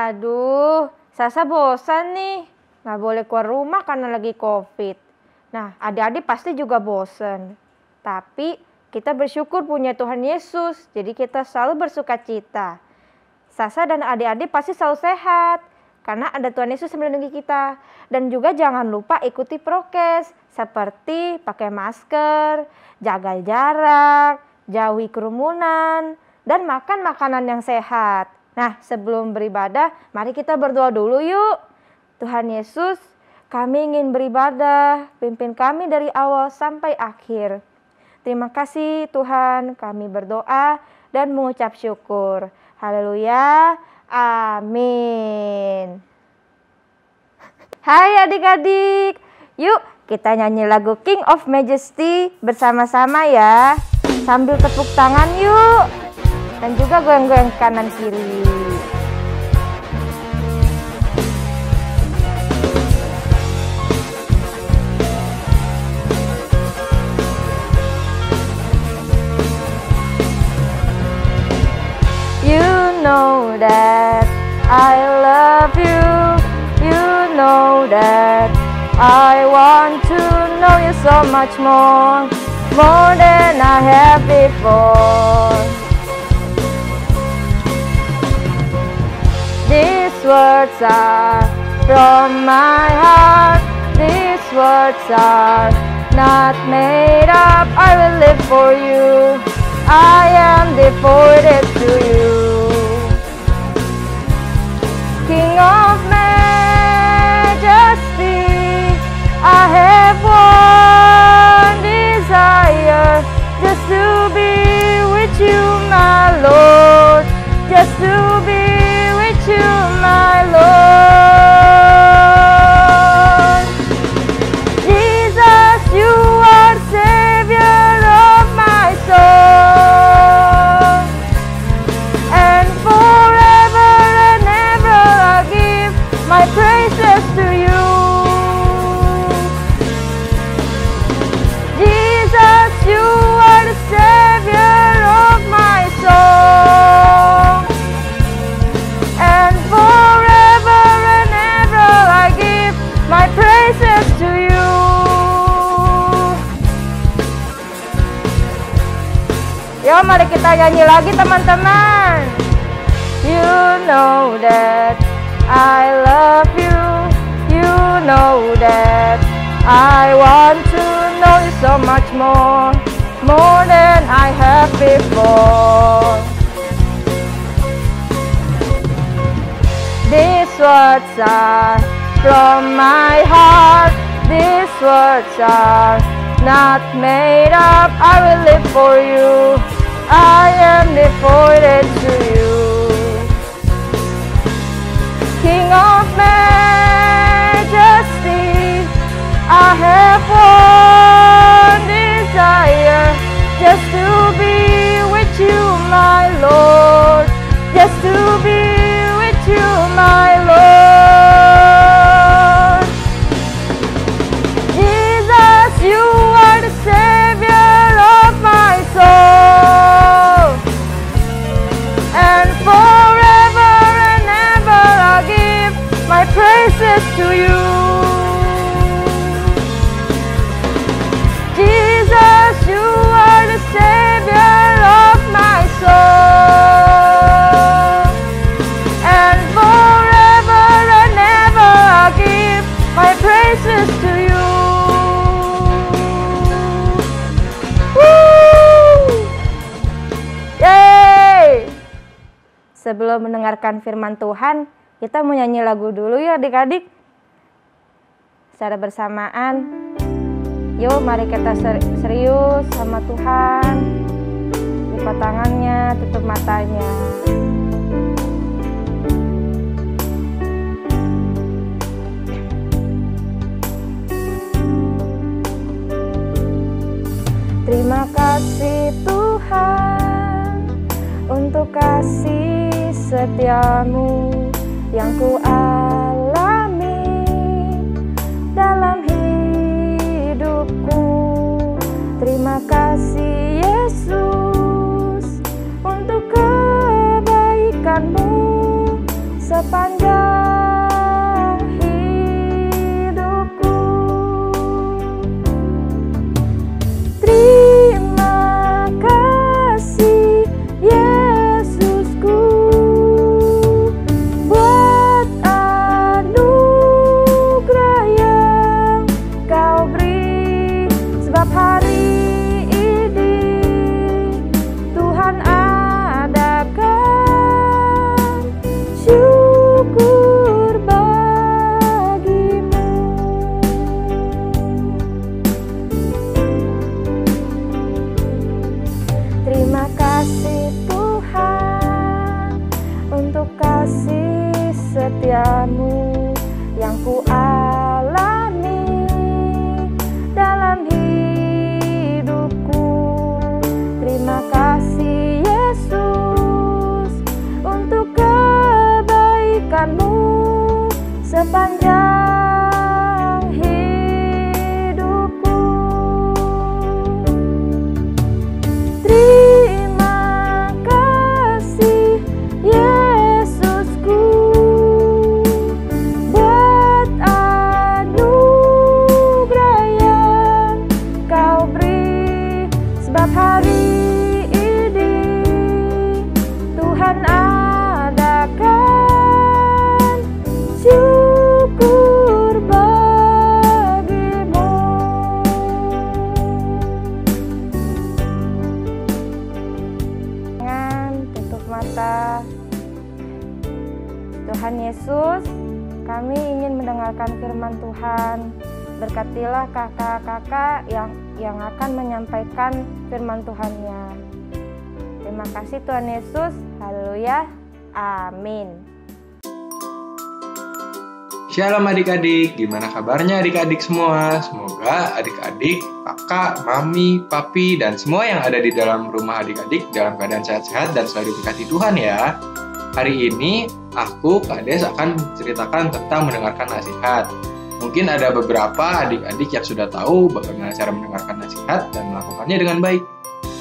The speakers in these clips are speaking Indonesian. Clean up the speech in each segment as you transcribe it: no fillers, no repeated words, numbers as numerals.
Aduh, Sasa bosan nih. Nggak boleh keluar rumah karena lagi COVID. Nah, adik-adik pasti juga bosan. Tapi kita bersyukur punya Tuhan Yesus. Jadi kita selalu bersuka cita. Sasa dan adik-adik pasti selalu sehat. Karena ada Tuhan Yesus yang melindungi kita. Dan juga jangan lupa ikuti prokes. Seperti pakai masker, jaga jarak, jauhi kerumunan, dan makan makanan yang sehat. Nah, sebelum beribadah, mari kita berdoa dulu yuk. Tuhan Yesus, kami ingin beribadah, pimpin kami dari awal sampai akhir. Terima kasih Tuhan, kami berdoa dan mengucap syukur. Haleluya, amin. Hai adik-adik, yuk kita nyanyi lagu King of Majesty bersama-sama ya. Sambil tepuk tangan yuk. Dan juga goyang-goyang kanan kiri. You know that I love you. You know that I want to know you so much more than I have before. These words are from my heart. These words are not made up. I will live for you. I am devoted to you. King of Majesty, I have one desire, just to be with you, my Lord. Just to be with you, my Lord. Jesus, you are Savior of my soul. And forever and ever I give my praises to you. Jesus, you are the Savior of my soul. And forever and ever I give my praises to you. Yo, mari kita nyanyi lagi teman-teman. You know that I love you. You know that I want to know you so much more than I have before. These words are from my heart. These words are not made up. I will live for you. I am devoted to you. King of Majesty, I have one desire, just to be with you, my Lord. Just to be with you, my Lord. Jesus, you are the Savior of my soul. And forever and ever I give my praises to you. Jesus, you are the Savior of my soul. And forever and ever I give my praises to you. Woo! Yeay! Sebelum mendengarkan firman Tuhan, kita mau nyanyi lagu dulu ya adik-adik. Secara bersamaan. Yuk mari kita serius sama Tuhan. Lipat tangannya, tutup matanya. Terima kasih Tuhan untuk kasih setiamu yang ku alami dalam hidupku. Terima kasih Yesus untuk kebaikanmu sepanjang sepanjang hidupku. Terima kasih Yesusku buat anugerah yang Kau beri, sebab hari ini Tuhan adakan syukur bagimu. Jangan tutup mata. Tuhan Yesus, kami ingin mendengarkan firman Tuhan. Berkatilah kakak-kakak yang akan menyampaikan firman Tuhan-Nya. Terima kasih Tuhan Yesus. Haleluya. Amin. Shalom adik-adik, gimana kabarnya adik-adik semua? Semoga adik-adik, kakak, mami, papi, dan semua yang ada di dalam rumah adik-adik dalam keadaan sehat-sehat dan selalu diberkati Tuhan ya. Hari ini aku, Kak Des, akan menceritakan tentang mendengarkan nasihat. Mungkin ada beberapa adik-adik yang sudah tahu bagaimana cara mendengarkan nasihat dan melakukannya dengan baik.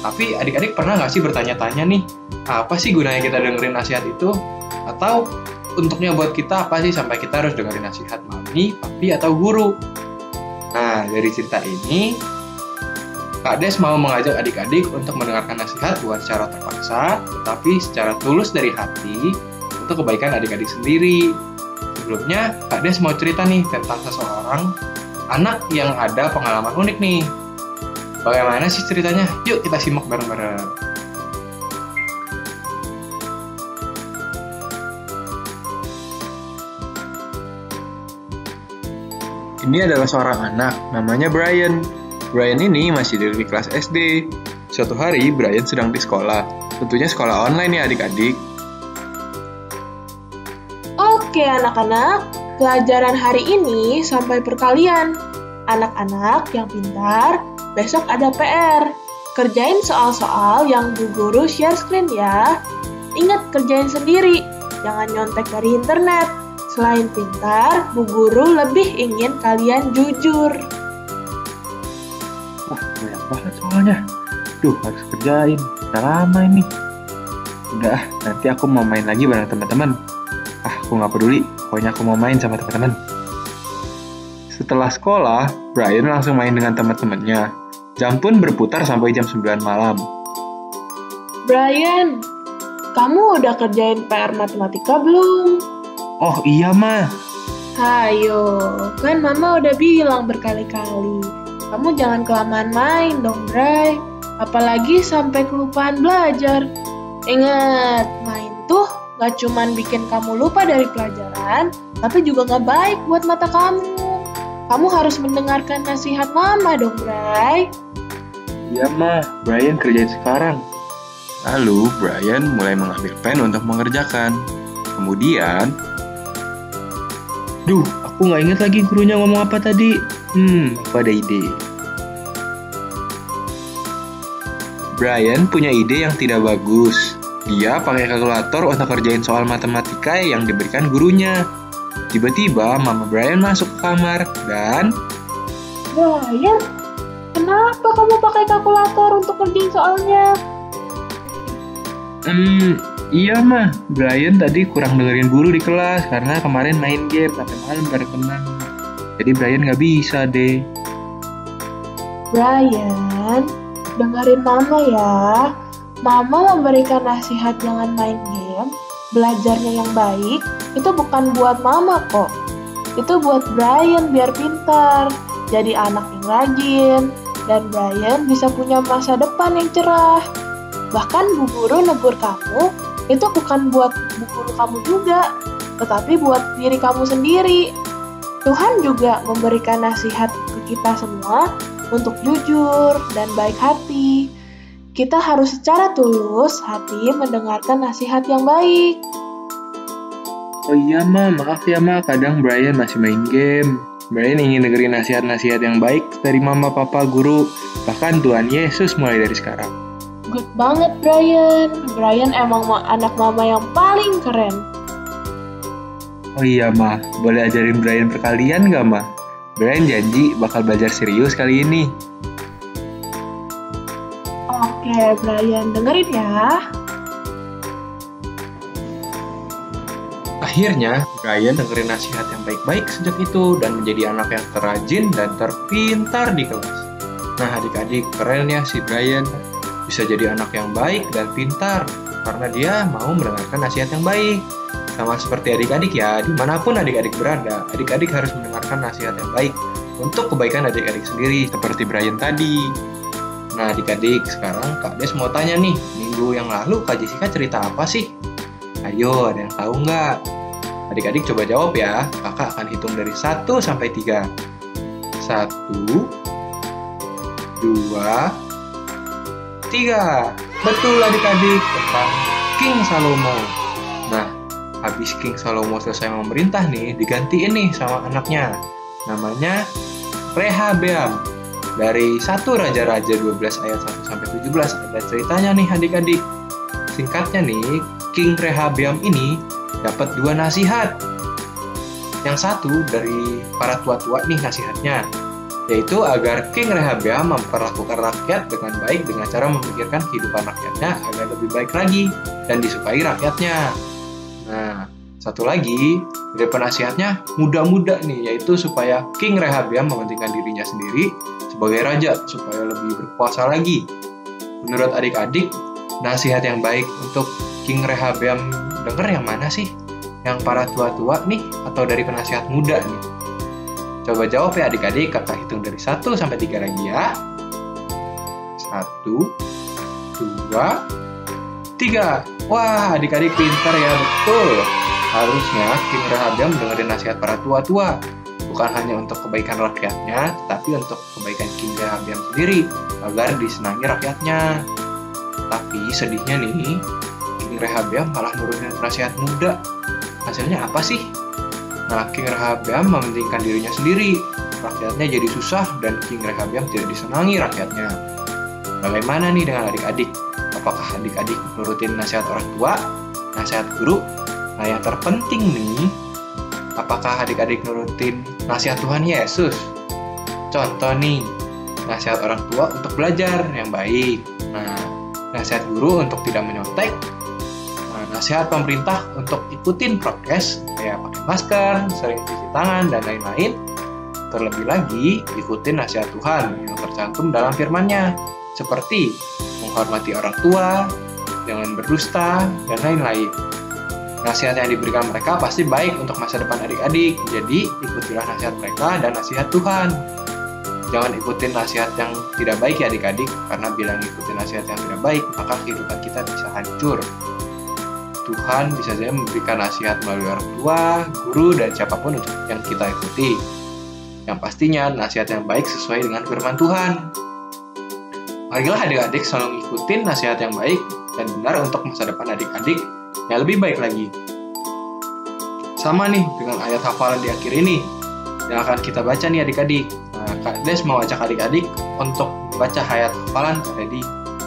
Tapi adik-adik pernah nggak sih bertanya-tanya nih, apa sih gunanya kita dengerin nasihat itu? Atau untuknya buat kita apa sih sampai kita harus dengerin nasihat mami, papi, atau guru? Nah, dari cerita ini, Kak Des mau mengajak adik-adik untuk mendengarkan nasihat bukan secara terpaksa, tetapi secara tulus dari hati untuk kebaikan adik-adik sendiri. Sebelumnya, Kak Des mau cerita nih tentang seseorang anak yang ada pengalaman unik nih. Bagaimana sih ceritanya? Yuk kita simak bareng-bareng. Ini adalah seorang anak, namanya Brian. Brian ini masih di kelas SD. Suatu hari, Brian sedang di sekolah. Tentunya sekolah online ya adik-adik. Oke anak-anak, pelajaran hari ini sampai perkalian. Anak-anak yang pintar, besok ada PR. Kerjain soal-soal yang Bu Guru share screen ya. Ingat kerjain sendiri, jangan nyontek dari internet. Selain pintar, Bu Guru lebih ingin kalian jujur. Wah, banyak banget soalnya. Duh, harus kerjain. Udah lama ini. Udah, nanti aku mau main lagi bareng teman-teman. Aku nggak peduli. Pokoknya aku mau main sama teman-teman. Setelah sekolah, Brian langsung main dengan teman-temannya. Jam pun berputar sampai jam 9 malam. Brian, kamu udah kerjain PR matematika belum? Oh iya, Ma. Hayo, kan Mama udah bilang berkali-kali. Kamu jangan kelamaan main dong, Bray. Apalagi sampai kelupaan belajar. Ingat, main tuh gak cuman bikin kamu lupa dari pelajaran, tapi juga gak baik buat mata kamu. Kamu harus mendengarkan nasihat Mama dong, Bray. Iya, Ma. Brian kerjain sekarang. Lalu, Brian mulai mengambil pen untuk mengerjakan. Kemudian, duh, aku nggak ingat lagi gurunya ngomong apa tadi. Aku ada ide. Brian punya ide yang tidak bagus. Dia pakai kalkulator untuk kerjain soal matematika yang diberikan gurunya. Tiba-tiba Mama Brian masuk ke kamar dan... Brian, kenapa kamu pakai kalkulator untuk kerjain soalnya? Iya mah, Brian tadi kurang dengerin guru di kelas karena kemarin main game sampai malam bareng teman. Jadi Brian nggak bisa deh. Brian, dengerin Mama ya. Mama memberikan nasihat jangan main game, belajarnya yang baik, itu bukan buat Mama kok. Itu buat Brian biar pintar, jadi anak yang rajin, dan Brian bisa punya masa depan yang cerah. Bahkan Bu Guru negur kamu, itu bukan buat Bu Guru kamu juga, tetapi buat diri kamu sendiri. Tuhan juga memberikan nasihat ke kita semua untuk jujur dan baik hati. Kita harus secara tulus hati mendengarkan nasihat yang baik. Oh iya Ma, maaf ya Ma, kadang Brian masih main game. Brian ingin dengerin nasihat-nasihat yang baik dari Mama, Papa, Guru, bahkan Tuhan Yesus mulai dari sekarang. Good banget Brian. Brian emang anak Mama yang paling keren. Oh iya, Ma. Boleh ajarin Brian perkalian nggak, Ma? Brian janji bakal belajar serius kali ini. Oke, Brian, dengerin ya. Akhirnya, Brian dengerin nasihat yang baik-baik sejak itu dan menjadi anak yang terrajin dan terpintar di kelas. Nah, adik-adik, keren ya si Brian. Bisa jadi anak yang baik dan pintar karena dia mau mendengarkan nasihat yang baik. Sama seperti adik-adik ya, dimanapun adik-adik berada, adik-adik harus mendengarkan nasihat yang baik untuk kebaikan adik-adik sendiri, seperti Brian tadi. Nah, adik-adik, sekarang Kak Des mau tanya nih, minggu yang lalu Kak Jessica cerita apa sih? Ayo, ada yang tahu nggak? Adik-adik coba jawab ya, kakak akan hitung dari 1 sampai 3. 1, 2, 3. Betul adik-adik, tentang King Salomo. Nah, habis King Salomo selesai memerintah nih, digantiin nih sama anaknya. Namanya Rehabeam. Dari 1 Raja-Raja 12 ayat 1 sampai 17 ada ceritanya nih adik-adik. Singkatnya nih, King Rehabeam ini dapat 2 nasihat. Yang satu dari para tua-tua nih nasihatnya, yaitu agar King Rehabeam memperlakukan rakyat dengan baik dengan cara memikirkan kehidupan rakyatnya agar lebih baik lagi dan disukai rakyatnya. Nah, satu lagi dari penasihatnya muda-muda nih, yaitu supaya King Rehabeam mementingkan dirinya sendiri sebagai raja supaya lebih berkuasa lagi. Menurut adik-adik, nasihat yang baik untuk King Rehabeam denger yang mana sih? Yang para tua-tua nih atau dari penasihat muda nih? Coba jawab ya adik-adik, kakak hitung dari 1 sampai 3 lagi ya. 1, 2, 3. Wah, adik-adik pintar ya, betul. Harusnya King Rehabeam dengerin nasihat para tua-tua. Bukan hanya untuk kebaikan rakyatnya, tapi untuk kebaikan King Rehabeam sendiri, agar disenangi rakyatnya. Tapi sedihnya nih, King Rehabeam malah nurunin nasihat muda. Hasilnya apa sih? Nah, King Rehabeam mementingkan dirinya sendiri. Rakyatnya jadi susah dan King Rehabeam tidak disenangi rakyatnya. Bagaimana nih dengan adik-adik? Apakah adik-adik nurutin nasihat orang tua, nasihat guru? Nah, yang terpenting nih, apakah adik-adik nurutin nasihat Tuhan Yesus? Contoh nih, nasihat orang tua untuk belajar yang baik. Nah, nasihat guru untuk tidak menyontek. Nah, nasihat pemerintah untuk ikutin prokes, kayak pakai masker, sering cuci tangan, dan lain-lain. Terlebih lagi, ikutin nasihat Tuhan yang tercantum dalam firman-Nya, seperti menghormati orang tua, jangan berdusta, dan lain-lain. Nasihat yang diberikan mereka pasti baik untuk masa depan adik-adik, jadi ikutilah nasihat mereka dan nasihat Tuhan. Jangan ikutin nasihat yang tidak baik ya adik-adik, karena bilang ikutin nasihat yang tidak baik, maka kehidupan kita bisa hancur. Tuhan bisa saja memberikan nasihat melalui orang tua, guru, dan siapapun yang kita ikuti. Yang pastinya nasihat yang baik sesuai dengan firman Tuhan. Marilah adik-adik selalu ngikutin nasihat yang baik dan benar untuk masa depan adik-adik yang lebih baik lagi. Sama nih dengan ayat hafalan di akhir ini yang akan kita baca nih adik-adik. Nah, Kak Des mau ajak adik-adik untuk baca ayat hafalan ada di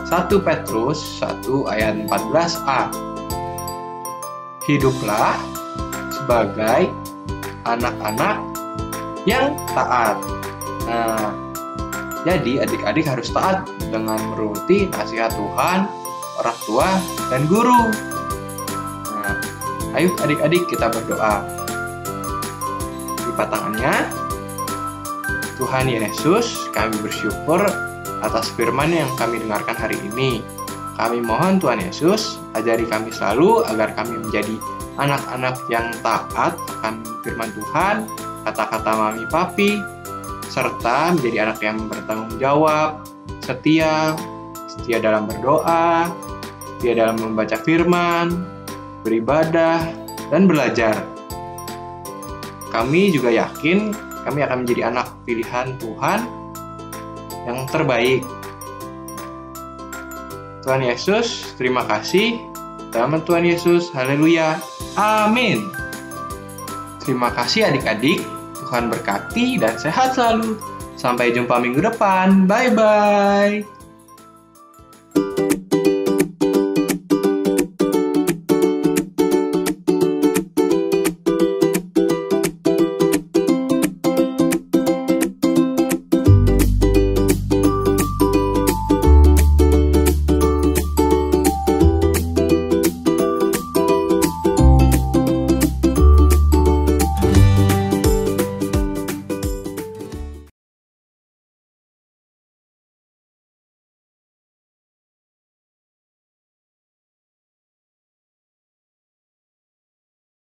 1 Petrus 1 ayat 14a. Hiduplah sebagai anak-anak yang taat. Nah, jadi adik-adik harus taat dengan menuruti nasihat Tuhan, orang tua, dan guru. Nah, ayo adik-adik kita berdoa. Lipat tangannya. Tuhan Yesus, kami bersyukur atas firman yang kami dengarkan hari ini. Kami mohon Tuhan Yesus, ajari kami selalu agar kami menjadi anak-anak yang taat akan firman Tuhan, kata-kata mami papi, serta menjadi anak yang bertanggung jawab, setia dalam berdoa, setia dalam membaca firman, beribadah, dan belajar. Kami juga yakin kami akan menjadi anak pilihan Tuhan yang terbaik. Tuhan Yesus, terima kasih. Dalam Tuhan Yesus, haleluya, amin. Terima kasih adik-adik. Tuhan berkati dan sehat selalu. Sampai jumpa minggu depan. Bye-bye.